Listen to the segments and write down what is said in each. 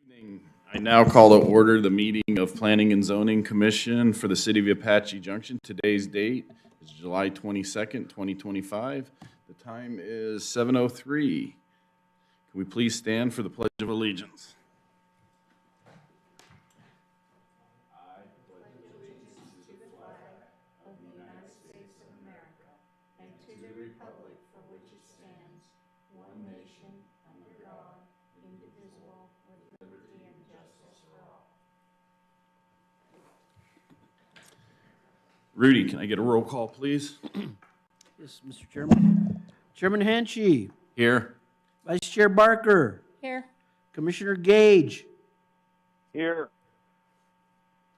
Evening. I now call to order the meeting of Planning and Zoning Commission for the City of Apache Junction. Today's date is July 22nd, 2025. The time is 7:03. Can we please stand for the Pledge of Allegiance? Rudy, can I get a roll call, please? Yes, Mr. Chairman. Chairman Henchy. Here. Vice Chair Barker. Here. Commissioner Gage. Here.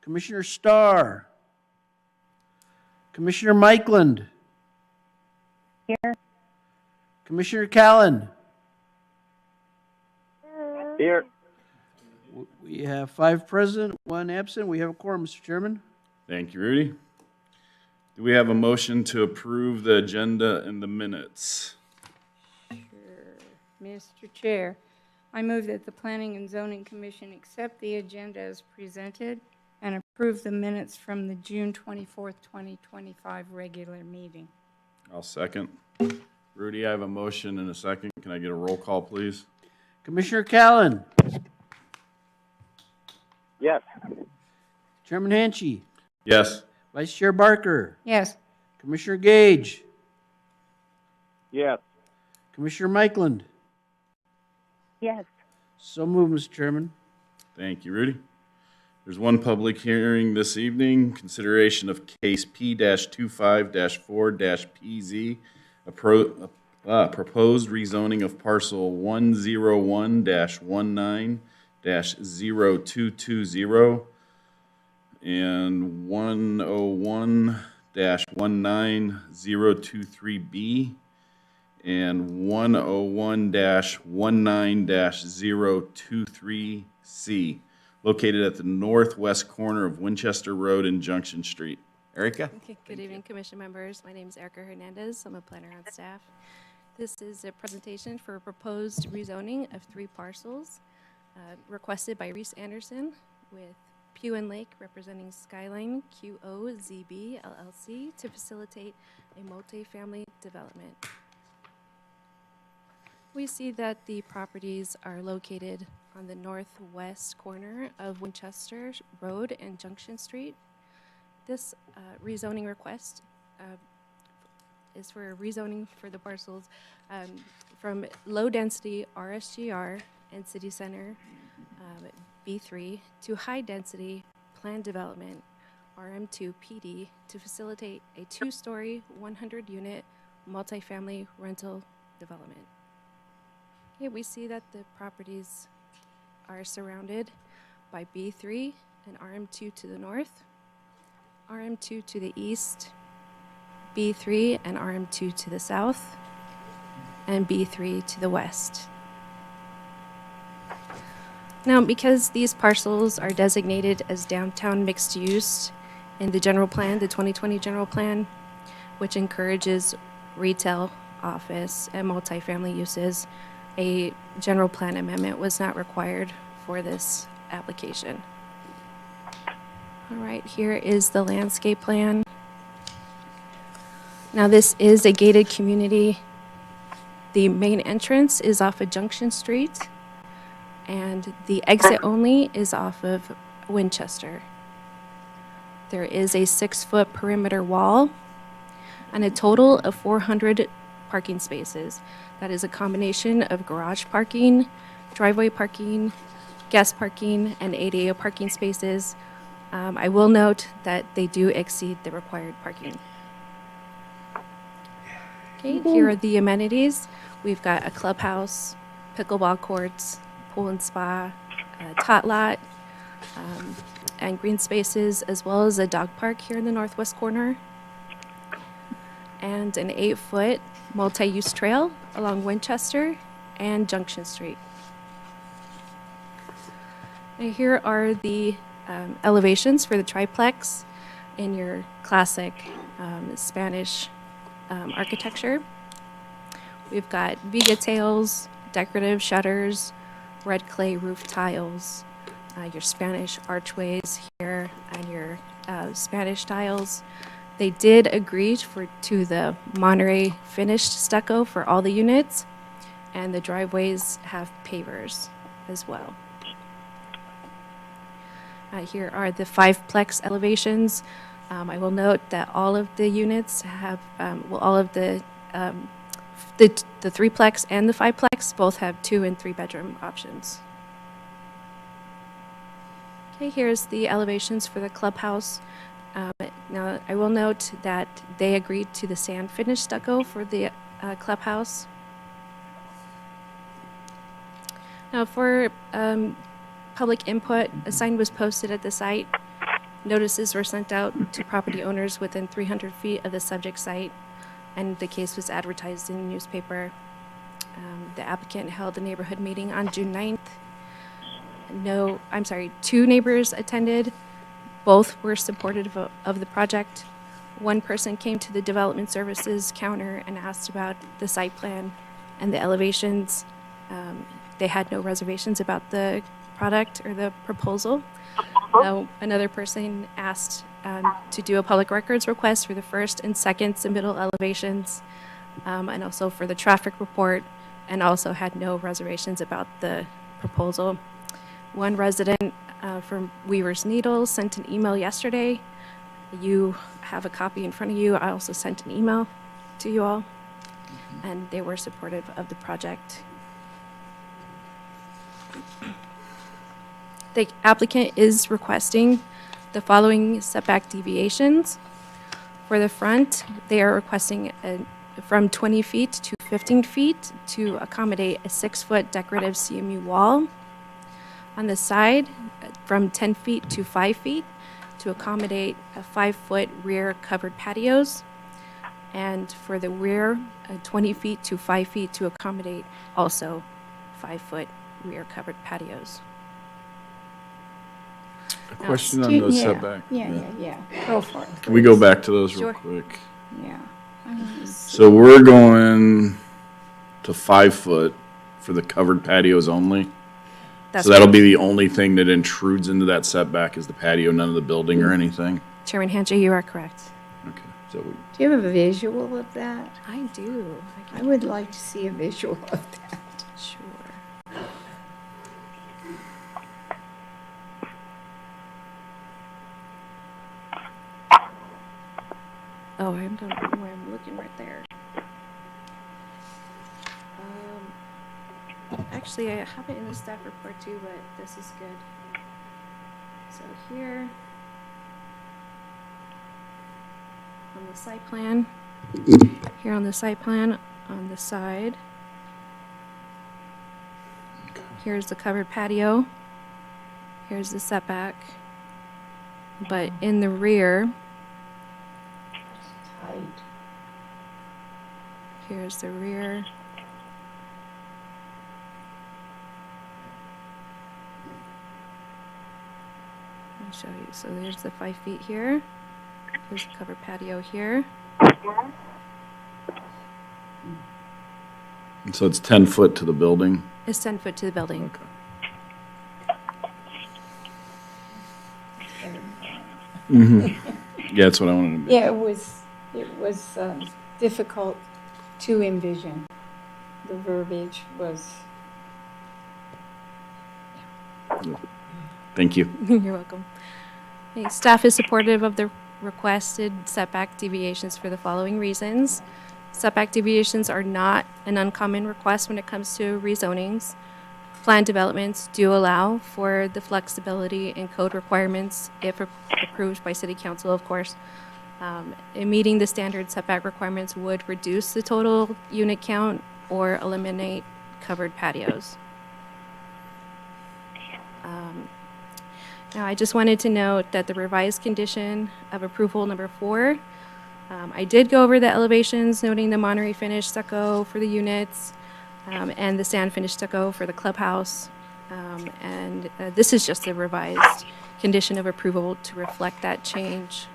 Commissioner Starr. Commissioner Mikeland. Here. Commissioner Callan. Here. We have 5 present, 1 absent. We have a quorum, Mr. Chairman. Thank you, Rudy. Do we have a motion to approve the agenda and the minutes? Sure. Mr. Chair, I move that the Planning and Zoning Commission accept the agenda as presented and approve the minutes from the June 24th, 2025 regular meeting. I'll second. Rudy, I have a motion and a second. Can I get a roll call, please? Commissioner Callan. Yes. Chairman Henchy. Yes. Vice Chair Barker. Yes. Commissioner Gage. Yes. Commissioner Mikeland. Yes. So moved, Mr. Chairman. Thank you, Rudy. There's one public hearing this evening, consideration of case P-25-4-PZ, proposed rezoning of parcel 101-19-0220 and 101-19023B and 101-19-023C, located at the northwest corner of Winchester Road and Junction Street. Erica? Okay, good evening, Commission members. My name is Erica Hernandez. I'm a planner on staff. This is a presentation for a proposed rezoning of 3 parcels requested by Reese Anderson with Pew and Lake representing Skyline QOZB LLC to facilitate a multifamily development. We see that the properties are located on the northwest corner of Winchester Road and Junction Street. This rezoning request is for rezoning for the parcels from low-density RSGR and City Center B3 to high-density planned development RM2 PD to facilitate a 2-story, 100-unit multifamily rental development. Okay, we see that the properties are surrounded by B3 and RM2 to the north, RM2 to the east, B3 and RM2 to the south, and B3 to the west. Now, because these parcels are designated as downtown mixed use in the general plan, the 2020 general plan, which encourages retail, office, and multifamily uses, a general plan amendment was not required for this application. All right, here is the landscape plan. Now, this is a gated community. The main entrance is off of Junction Street, and the exit only is off of Winchester. There is a 6-foot perimeter wall and a total of 400 parking spaces. That is a combination of garage parking, driveway parking, guest parking, and ADA parking spaces. I will note that they do exceed the required parking. Okay, here are the amenities. We've got a clubhouse, pickleball courts, pool and spa, a tot lot, and green spaces, as well as a dog park here in the northwest corner, and an 8-foot multi-use trail along Winchester and Junction Street. And here are the elevations for the triplex in your classic Spanish architecture. We've got viga tails, decorative shutters, red clay roof tiles, your Spanish archways here, and your Spanish tiles. They did agree to the Monterey finished stucco for all the units, and the driveways have pavers as well. Here are the 5-plex elevations. I will note that all of the units have, all of the 3-plex and the 5-plex both have 2 and 3 bedroom options. Okay, here's the elevations for the clubhouse. Now, I will note that they agreed to the sand finish stucco for the clubhouse. Now, for public input, a sign was posted at the site. Notices were sent out to property owners within 300 feet of the subject site, and the case was advertised in the newspaper. The applicant held a neighborhood meeting on June 9th. 2 neighbors attended. Both were supportive of the project. One person came to the development services counter and asked about the site plan and the elevations. They had no reservations about the product or the proposal. Another person asked to do a public records request for the first and second submittal elevations, and also for the traffic report, and also had no reservations about the proposal. One resident from Weaver's Needles sent an email yesterday. You have a copy in front of you. I also sent an email to you all, and they were supportive of the project. The applicant is requesting the following setback deviations. For the front, they are requesting from 20 feet to 15 feet to accommodate a 6-foot decorative CMU wall. On the side, from 10 feet to 5 feet to accommodate a 5-foot rear covered patios. And for the rear, 20 feet to 5 feet to accommodate also 5-foot rear covered patios. A question on those Yeah, setback. Yeah. Go for it. Can we go back to those real Sure. quick? Yeah. So we're going to 5 foot for the covered patios only? That's So that'll correct. be the only thing that intrudes into that setback is the patio, none of the building or anything? Chairman Hanche, you are correct. Okay, so we, Do you have a visual of that? I do. I would like to see a visual of that. Sure. Oh, I'm looking right there. Actually, I have it in the staff report too, but this is good. So here, on the site plan, here on the site plan, on the side, here's the covered patio, here's the setback, but in the rear, Tight. here's the rear. Let me show you. So there's the 5 feet here. Here's the covered patio here. so it's 10 foot to the building? It's 10 foot to the building. Okay. Mm-hmm. Yeah, that's what I wanted to be. Yeah, it was difficult to envision. The verbiage was, Thank you. You're welcome. Okay, staff is supportive of the requested setback deviations for the following reasons. Setback deviations are not an uncommon request when it comes to rezonings. Planned developments do allow for the flexibility in code requirements if approved by City Council, of course. And meeting the standard setback requirements would reduce the total unit count or eliminate covered patios. Now, I just wanted to note that the revised condition of approval number 4, I did go over the elevations, noting the Monterey finish stucco for the units and the sand finish stucco for the clubhouse. And this is just a revised condition of approval to reflect that change.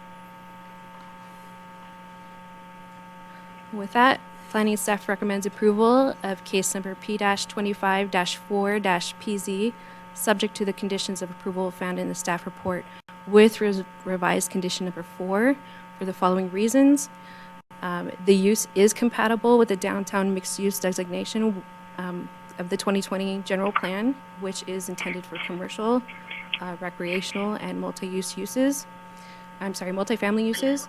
With that, Planning staff recommends approval of case number P-25-4-PZ, subject to the conditions of approval found in the staff report with revised condition number 4 for the following reasons. The use is compatible with the downtown mixed-use designation of the 2020 general plan, which is intended for commercial, recreational, and multi-use uses. Multifamily uses.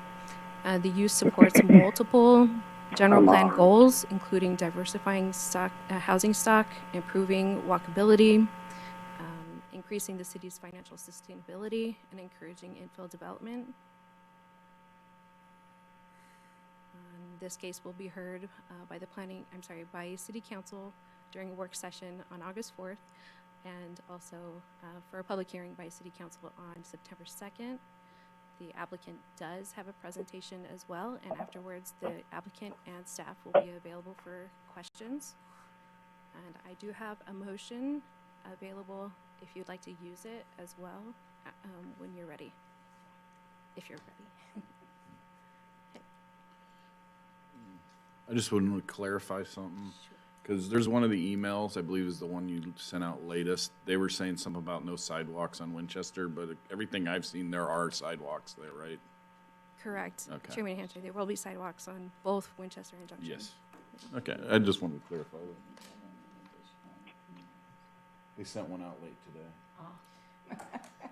The use supports multiple general plan goals, including diversifying housing stock, improving walkability, increasing the city's financial sustainability, and encouraging infill development. This case will be heard by by City Council during a work session on August 4th, and also for a public hearing by City Council on September 2nd. The applicant does have a presentation as well, and afterwards the applicant and staff will be available for questions. And I do have a motion available if you'd like to use it as well when you're ready, if you're ready. I just want to clarify something, because there's one of the emails, I believe is the one you sent out latest. They were saying something about no sidewalks on Winchester, but everything I've seen, there are sidewalks there, right? Correct. Okay. Chairman Hancher, there will be sidewalks on both Winchester and Junction. Yes. Okay, I just wanted to clarify that. They sent one out late today.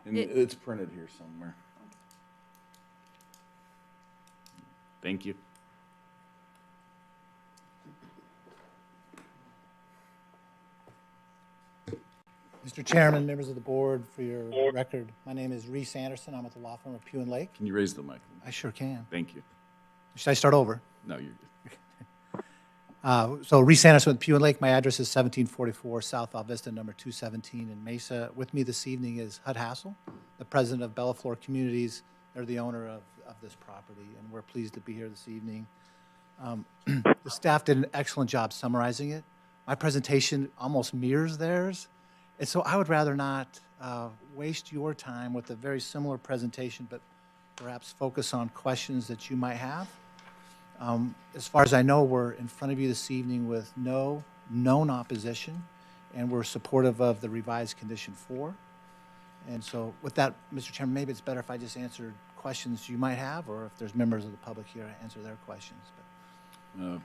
And it's printed here somewhere. Thank you. Mr. Chairman, members of the board, for your record, my name is Reese Anderson. I'm with the law firm of Pew and Lake. Can you raise the mic? I sure can. Thank you. Should I start over? No, you're good. So Reese Anderson with Pew and Lake. My address is 1744 South Vista, number 217 in Mesa. With me this evening is Hud Hassel, the president of Bellaflor Communities. They're the owner of this property, and we're pleased to be here this evening. The staff did an excellent job summarizing it. My presentation almost mirrors theirs. And so I would rather not waste your time with a very similar presentation, but perhaps focus on questions that you might have. As far as I know, we're in front of you this evening with no known opposition, and we're supportive of the revised condition 4. And so with that, Mr. Chairman, maybe it's better if I just answer questions you might have, or if there's members of the public here, answer their questions.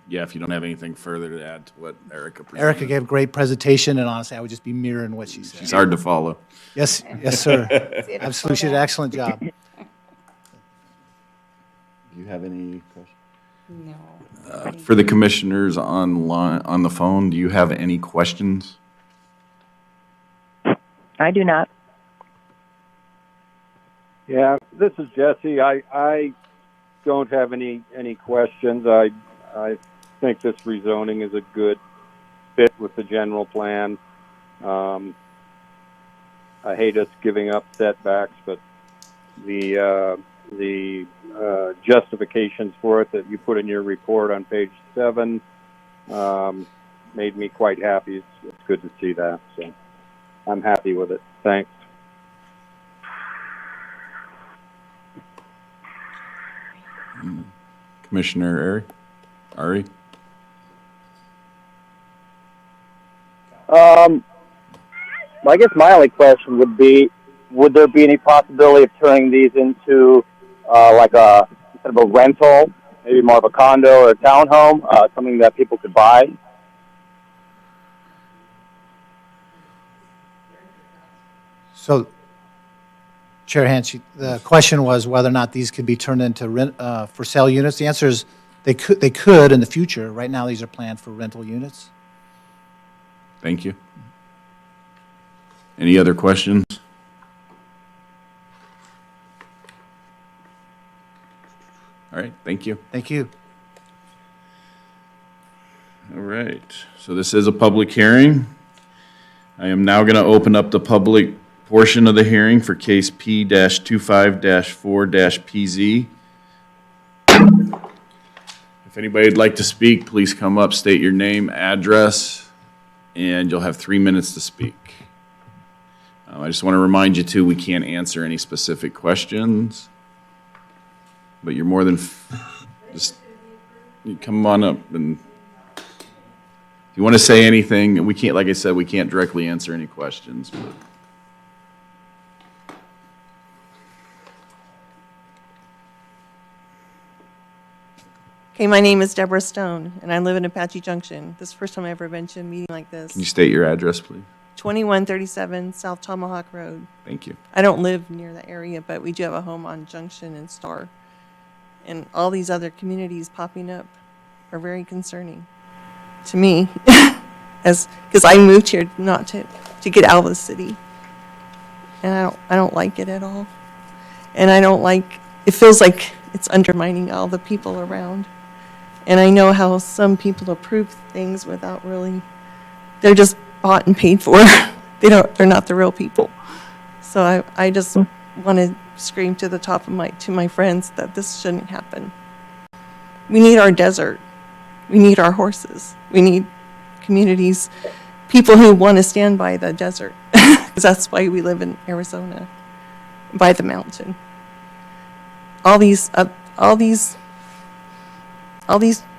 Yeah, if you don't have anything further to add to what Erica presented. Erica gave a great presentation, and honestly, I would just be mirroring what she said. She's hard to follow. Yes, sir. Absolutely, she did an excellent job. Do you have any questions? No. For the commissioners on the phone, do you have any questions? I do not. Yeah, this is Jesse. I don't have any questions. I think this rezoning is a good fit with the general plan. I hate us giving up setbacks, but the justifications for it that you put in your report on page 7 made me quite happy. It's good to see that, so I'm happy with it. Thanks. Commissioner Ari? I guess my only question would be, would there be any possibility of turning these into like instead of a rental, maybe more of a condo or a townhome, something that people could buy? So, Chair Hanchey, the question was whether or not these could be turned into for sale units. The answer is they could in the future. Right now, these are planned for rental units. Thank you. Any other questions? All right, thank you. Thank you. All right, so this is a public hearing. I am now going to open up the public portion of the hearing for case P-25-4-PZ. If anybody would like to speak, please come up, state your name, address, and you'll have 3 minutes to speak. I just want to remind you, too, we can't answer any specific questions, but you're more than, just you come on up and If you want to say anything, we can't, like I said, we can't directly answer any questions. But Okay, my name is Deborah Stone, and I live in Apache Junction. This is the first time I've ever been to a meeting like this. can you state your address, please? 2137 South Tomahawk Road. Thank you. I don't live near the area, but we do have a home on Junction and Star. And all these other communities popping up are very concerning to me, because I moved here not to get out of the city, and I don't like it at all. And I don't like, it feels like it's undermining all the people around. And I know how some people approve things without really, they're just bought and paid for. They're not the real people. So I just want to scream to the top of my friends that this shouldn't happen. We need our desert. We need our horses. We need communities, people who want to stand by the desert. Because that's why we live in Arizona, by the mountain. All these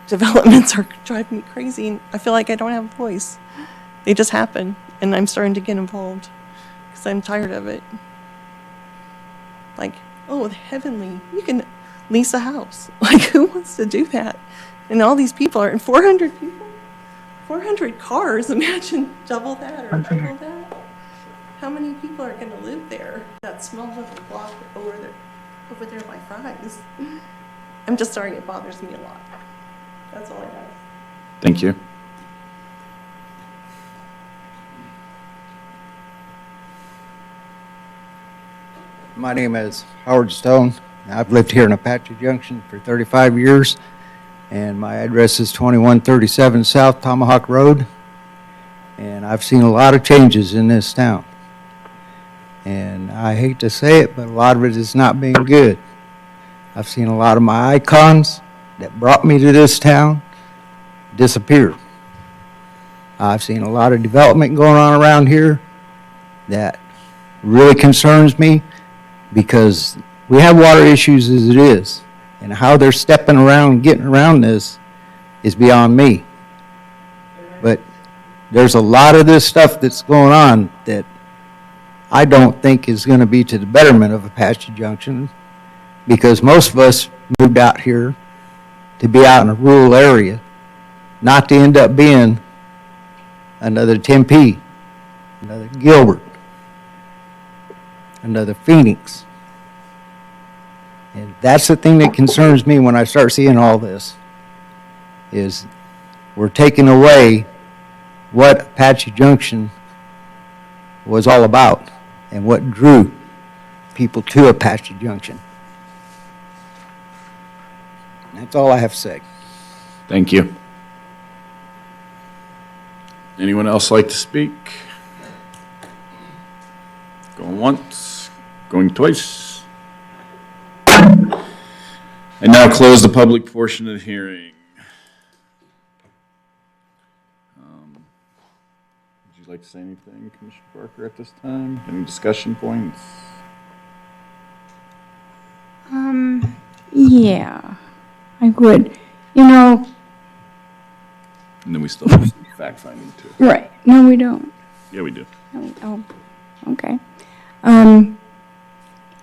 developments are driving me crazy, and I feel like I don't have a voice. They just happen, and I'm starting to get involved because I'm tired of it. Like, oh, heavenly, you can lease a house. Like, who wants to do that? And all these people are, 400 people? 400 cars, imagine double that or triple that. How many people are going to live there? That small little block over there by Fry's. I'm just sorry, it bothers me a lot. That's all I have. Thank you. My name is Howard Stone. I've lived here in Apache Junction for 35 years, and my address is 2137 South Tomahawk Road, and I've seen a lot of changes in this town. And I hate to say it, but a lot of it has not been good. I've seen a lot of my icons that brought me to this town disappear. I've seen a lot of development going on around here that really concerns me, because we have water issues as it is, and how they're stepping around, getting around this is beyond me. But there's a lot of this stuff that's going on that I don't think is going to be to the betterment of Apache Junction, because most of us moved out here to be out in a rural area, not to end up being another Tempe, another Gilbert, another Phoenix. And that's the thing that concerns me when I start seeing all this, is we're taking away what Apache Junction was all about and what drew people to Apache Junction. That's all I have to say. Thank you. Anyone else like to speak? Going once, going twice. I now close the public portion of the hearing. Would you like to say anything, Commissioner Barker, at this time? Any discussion points? Yeah, I would. You know, And then we still have some fact finding too. right, no, we don't. Yeah, we do. Oh, okay.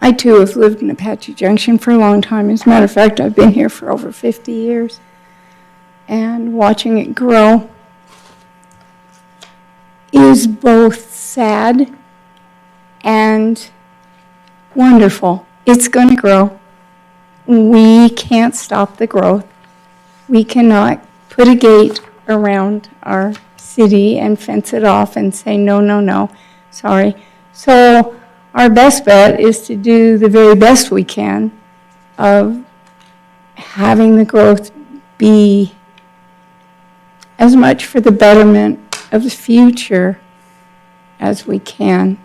I too have lived in Apache Junction for a long time. As a matter of fact, I've been here for over 50 years. And watching it grow is both sad and wonderful. It's going to grow. We can't stop the growth. We cannot put a gate around our city and fence it off and say, no, no, no, sorry. So our best bet is to do the very best we can of having the growth be as much for the betterment of the future as we can.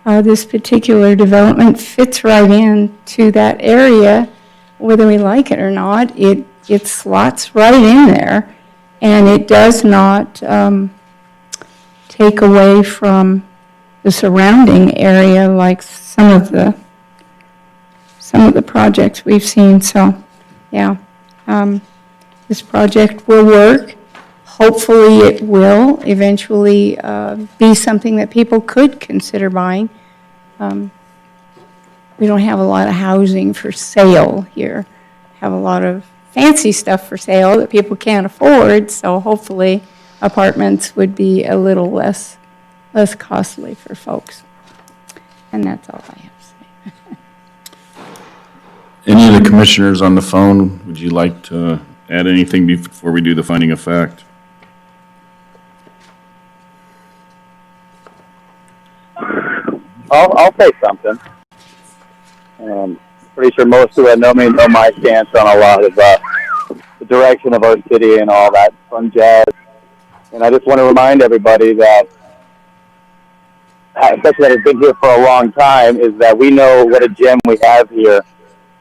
This particular development fits right into that area, whether we like it or not. It slots right in there, and it does not take away from the surrounding area like some of the projects we've seen. So, yeah, this project will work. hopefully it will eventually be something that people could consider buying. We don't have a lot of housing for sale here. Have a lot of fancy stuff for sale that people can't afford, so hopefully apartments would be a little less costly for folks. And that's all I have to say. Any of the commissioners on the phone, would you like to add anything before we do the finding of fact? I'll say something. Pretty sure most who know me know my stance on a lot of the direction of our city and all that fun jazz. And I just want to remind everybody that, especially that has been here for a long time, is that we know what a gem we have here.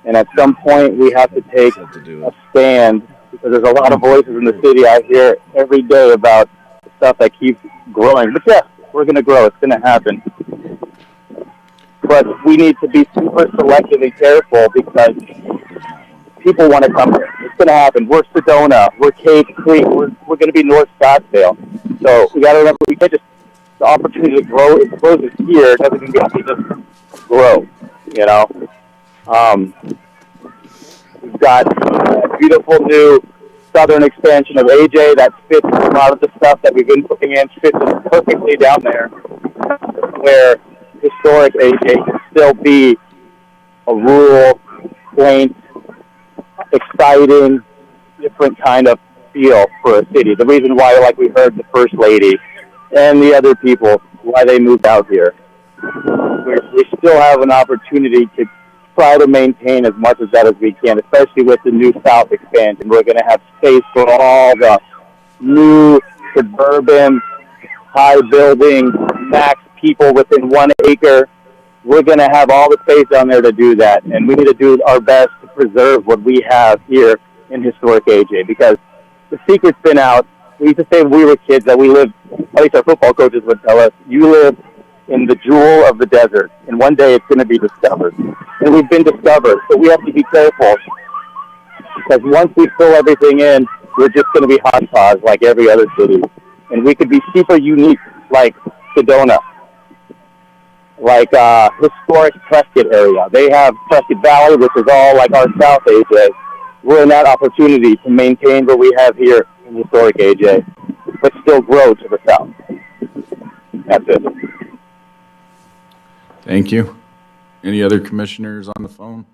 And at some point, we have to take a stand, because there's a lot of voices in the city I hear every day about the stuff that keeps growing. But yes, we're going to grow. It's going to happen. But we need to be super selective and careful, because people want to come here. It's going to happen. We're Sedona. We're Cave Creek. We're going to be North Scottsdale. So we got to remember, we can't just, the opportunity to grow, it grows here. It doesn't mean we have to just grow, you know. We've got a beautiful new southern expansion of AJ that fits a lot of the stuff that we've been putting in, fits perfectly down there, where historic AJ can still be a rural, quaint, exciting, different kind of feel for a city. The reason why, like we heard the First Lady and the other people, why they moved out here. We still have an opportunity to try to maintain as much of that as we can, especially with the new South expansion. We're going to have space for all the new suburban, high building, max people within 1 acre. We're going to have all the space down there to do that, and we need to do our best to preserve what we have here in historic AJ, because the secret's been out. We used to say when we were kids that we lived, at least our football coaches would tell us, you live in the jewel of the desert, and one day it's going to be discovered. And we've been discovered, so we have to be careful, because once we fill everything in, we're just going to be hodgepodge like every other city. And we could be super unique like Sedona, like historic Prescott area. They have Prescott Valley, which is all like our South AJ. We're in that opportunity to maintain what we have here in historic AJ, but still grow to the south. That's it. Thank you. Any other commissioners on the phone?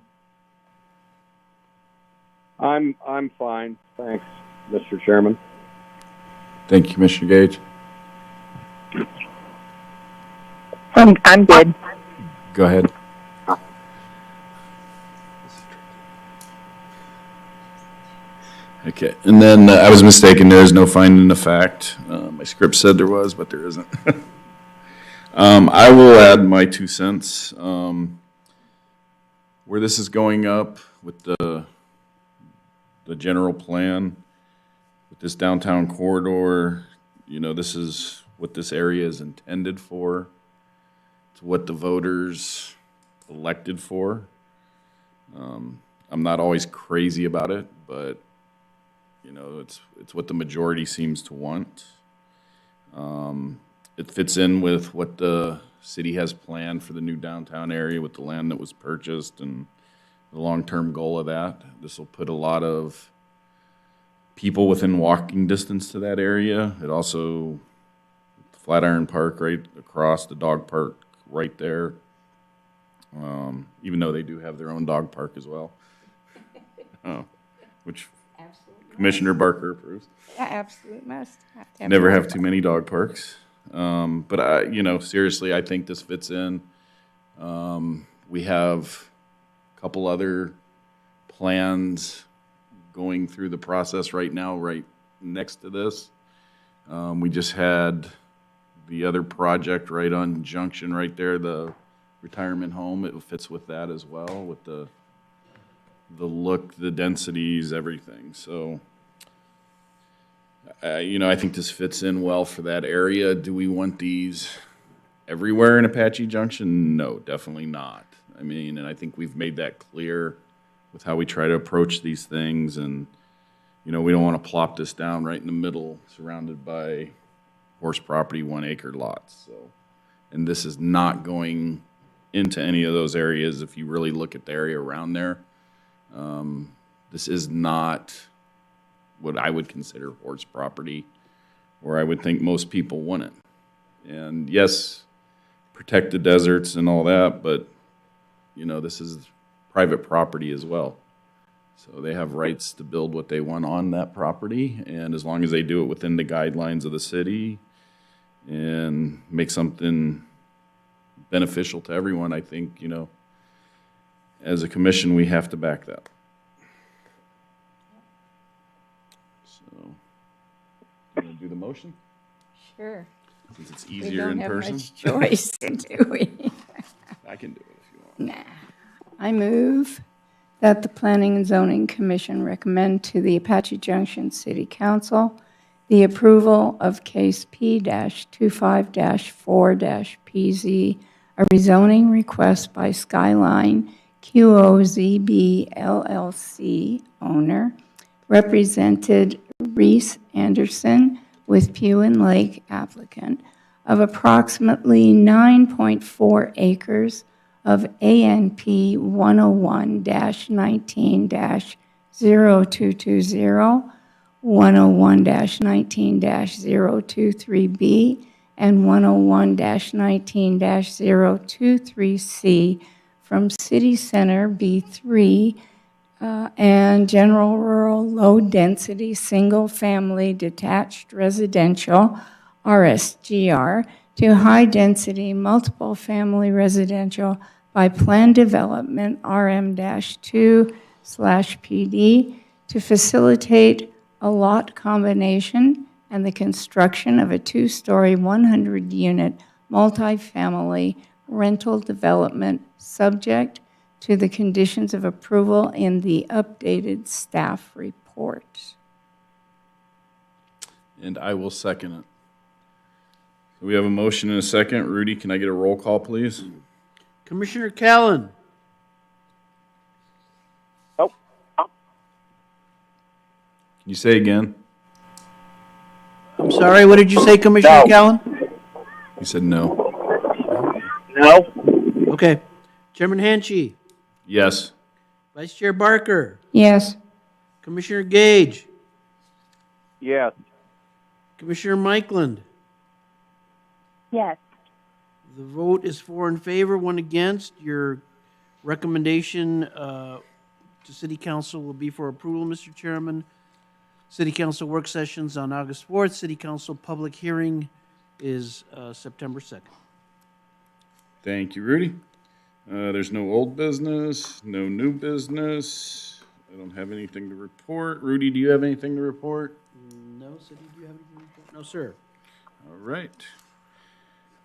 I'm fine. Thanks, Mr. Chairman. Thank you, Commissioner Gage. I'm good. Go ahead. Okay, and then I was mistaken. There is no finding of fact. My script said there was, but there isn't. I will add my 2 cents. Where this is going up with the general plan, with this downtown corridor, you know, this is what this area is intended for. It's what the voters elected for. I'm not always crazy about it, but you know, it's what the majority seems to want. It fits in with what the city has planned for the new downtown area with the land that was purchased and the long-term goal of that. This will put a lot of people within walking distance to that area. It also, Flatiron Park right across, the dog park right there, even though they do have their own dog park as well, which absolutely Commissioner Barker approves. Yeah, absolutely must. Never have too many dog parks. But I, you know, seriously, I think this fits in. We have a couple other plans going through the process right now, right next to this. We just had the other project right on Junction right there, the retirement home. It fits with that as well, with the look, the densities, everything. So, you know, I think this fits in well for that area. Do we want these everywhere in Apache Junction? No, definitely not. I mean, and I think we've made that clear with how we try to approach these things. And we don't want to plop this down right in the middle, surrounded by horse property, 1 acre lots, so. And this is not going into any of those areas. If you really look at the area around there, this is not what I would consider horse property, where I would think most people want it. And yes, protect the deserts and all that, but, this is private property as well. So they have rights to build what they want on that property, and as long as they do it within the guidelines of the city and make something beneficial to everyone, I think, as a commission, we have to back that. So, you want to do the motion? Sure. Since it's We easier in don't have person? much choice, do we? I can do it if you want. Nah. I move that the Planning and Zoning Commission recommend to the Apache Junction City Council the approval of case P-25-4-PZ, a rezoning request by Skyline QOZB LLC owner, represented Reese Anderson with Pew and Lake applicant, of approximately 9.4 acres of ANP 101-19-0220, 101-19-023B, and 101-19-023C from City Center B3 and General Rural Low Density Single Family Detached Residential RSGR to High Density Multiple Family Residential by Plan Development RM-2/PD to facilitate a lot combination and the construction of a 2-story, 100-unit multifamily rental development subject to the conditions of approval in the updated staff report. And I will second it. We have a motion and a second. Rudy, can I get a roll call, please? Commissioner Callan. Nope. Can you say again? I'm sorry, what did you say, Commissioner No. Callan? You said no. No. Okay. Chairman Hanchey. Yes. Vice Chair Barker. Yes. Commissioner Gage. Yes. Commissioner Mikeland. Yes. The vote is 4 in favor, 1 against. Your recommendation to City Council will be for approval, Mr. Chairman. City Council work sessions on August 4th. City Council public hearing is September 2nd. Thank you, Rudy. There's no old business, no new business. I don't have anything to report. Rudy, do you have anything to report? No, City, do you have anything to report? No, sir. All right.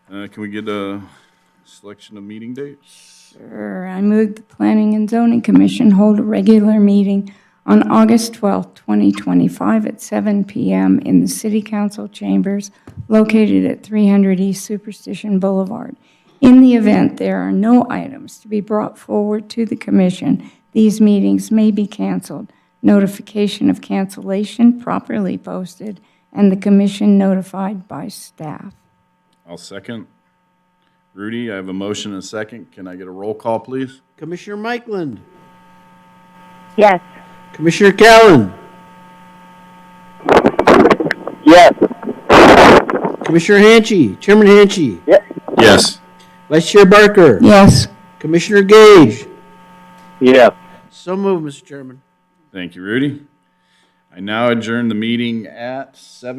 Can we get a selection of meeting dates? Sure. I move the Planning and Zoning Commission hold a regular meeting on August 12th, 2025 at 7 p.m. in the City Council chambers located at 300 East Superstition Boulevard. In the event there are no items to be brought forward to the Commission, these meetings may be canceled. Notification of cancellation properly posted, and the Commission notified by staff. I'll second. Rudy, I have a motion and a second. Can I get a roll call, please? Commissioner Mikeland. Yes. Commissioner Callan. Yes. Commissioner Hanchey. Chairman Hanchey. Yes. Vice Chair Barker. Yes. Commissioner Gage. Yes. So moved, Mr. Chairman. Thank you, Rudy. I now adjourn the meeting at 7.